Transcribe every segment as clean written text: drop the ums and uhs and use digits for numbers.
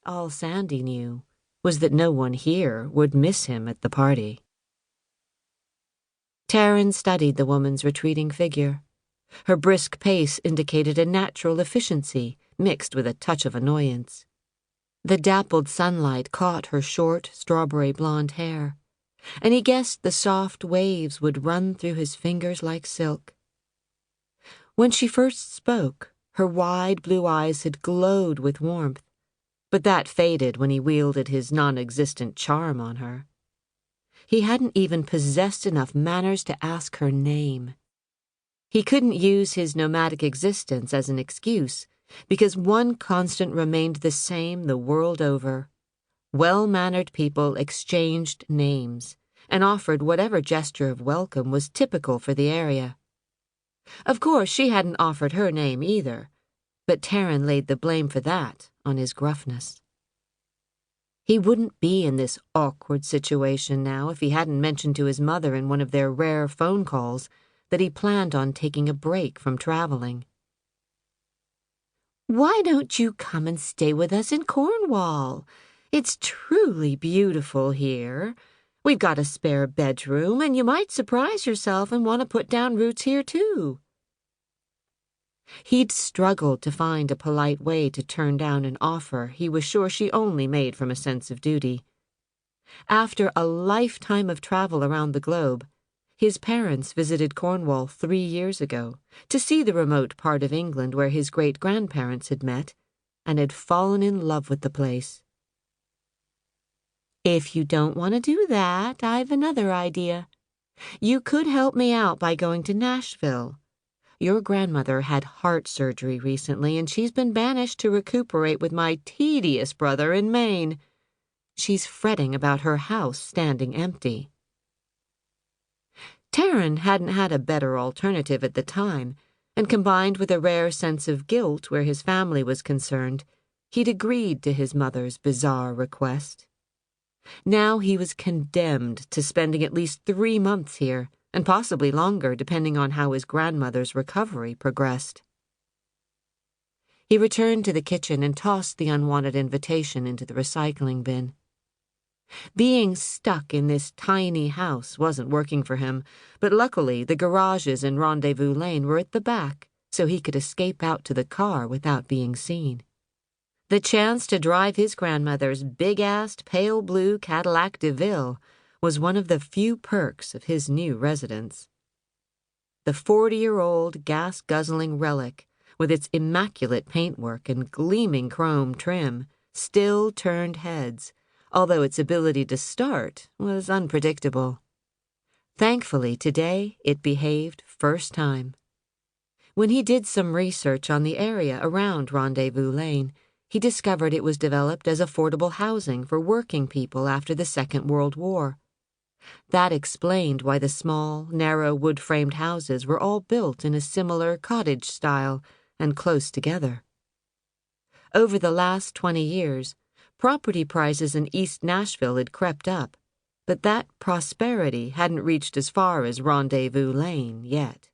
All Sandy knew was that no one here would miss him at the party. Taryn studied the woman's retreating figure. Her brisk pace indicated a natural efficiency mixed with a touch of annoyance. The dappled sunlight caught her short, strawberry blonde hair, and he guessed the soft waves would run through his fingers like silk. When she first spoke, her wide blue eyes had glowed with warmth, but that faded when he wielded his non-existent charm on her. He hadn't even possessed enough manners to ask her name. He couldn't use his nomadic existence as an excuse, because one constant remained the same the world over. Well-mannered people exchanged names and offered whatever gesture of welcome was typical for the area. Of course, she hadn't offered her name either, but Taryn laid the blame for that on his gruffness. He wouldn't be in this awkward situation now if he hadn't mentioned to his mother in one of their rare phone calls that he planned on taking a break from traveling. "Why don't you come and stay with us in Cornwall? It's truly beautiful here. We've got a spare bedroom, and you might surprise yourself and want to put down roots here, too." He'd struggled to find a polite way to turn down an offer he was sure she only made from a sense of duty. After a lifetime of travel around the globe, his parents visited Cornwall 3 years ago to see the remote part of England where his great-grandparents had met and had fallen in love with the place. "If you don't want to do that, I've another idea. You could help me out by going to Nashville. Your grandmother had heart surgery recently, and she's been banished to recuperate with my tedious brother in Maine. She's fretting about her house standing empty." Taryn hadn't had a better alternative at the time, and combined with a rare sense of guilt where his family was concerned, he'd agreed to his mother's bizarre request. Now he was condemned to spending at least 3 months here, and possibly longer depending on how his grandmother's recovery progressed. He returned to the kitchen and tossed the unwanted invitation into the recycling bin. Being stuck in this tiny house wasn't working for him, but luckily the garages in Rendezvous Lane were at the back, so he could escape out to the car without being seen. The chance to drive his grandmother's big-assed pale blue Cadillac DeVille was one of the few perks of his new residence. The 40-year-old gas-guzzling relic, with its immaculate paintwork and gleaming chrome trim, still turned heads, although its ability to start was unpredictable. Thankfully, today it behaved first time. When he did some research on the area around Rendezvous Lane, he discovered it was developed as affordable housing for working people after the Second World War. That explained why the small, narrow wood-framed houses were all built in a similar cottage style and close together. Over the last 20 years, property prices in East Nashville had crept up, but that prosperity hadn't reached as far as Rendezvous Lane yet.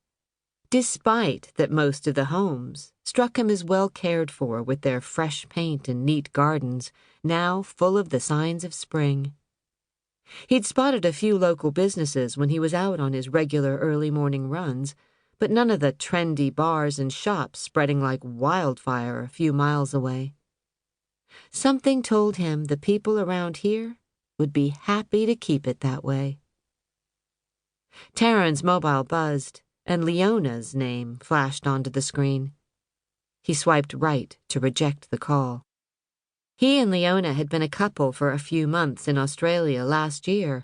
Despite that most of the homes struck him as well cared for with their fresh paint and neat gardens, now full of the signs of spring. He'd spotted a few local businesses when he was out on his regular early morning runs, but none of the trendy bars and shops spreading like wildfire a few miles away. Something told him the people around here would be happy to keep it that way. Taryn's mobile buzzed, and Leona's name flashed onto the screen. He swiped right to reject the call. He and Leona had been a couple for a few months in Australia last year,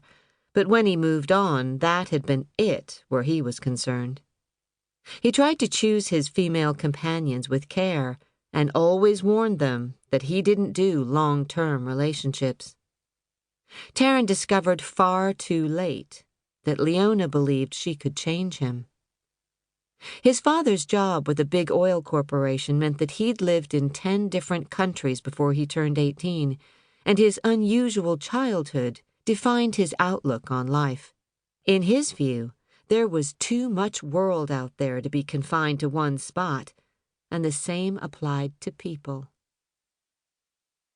but when he moved on, that had been it where he was concerned. He tried to choose his female companions with care and always warned them that he didn't do long-term relationships. Taryn discovered far too late that Leona believed she could change him. His father's job with a big oil corporation meant that he'd lived in 10 different countries before he turned 18, and his unusual childhood defined his outlook on life. In his view, there was too much world out there to be confined to one spot, and the same applied to people.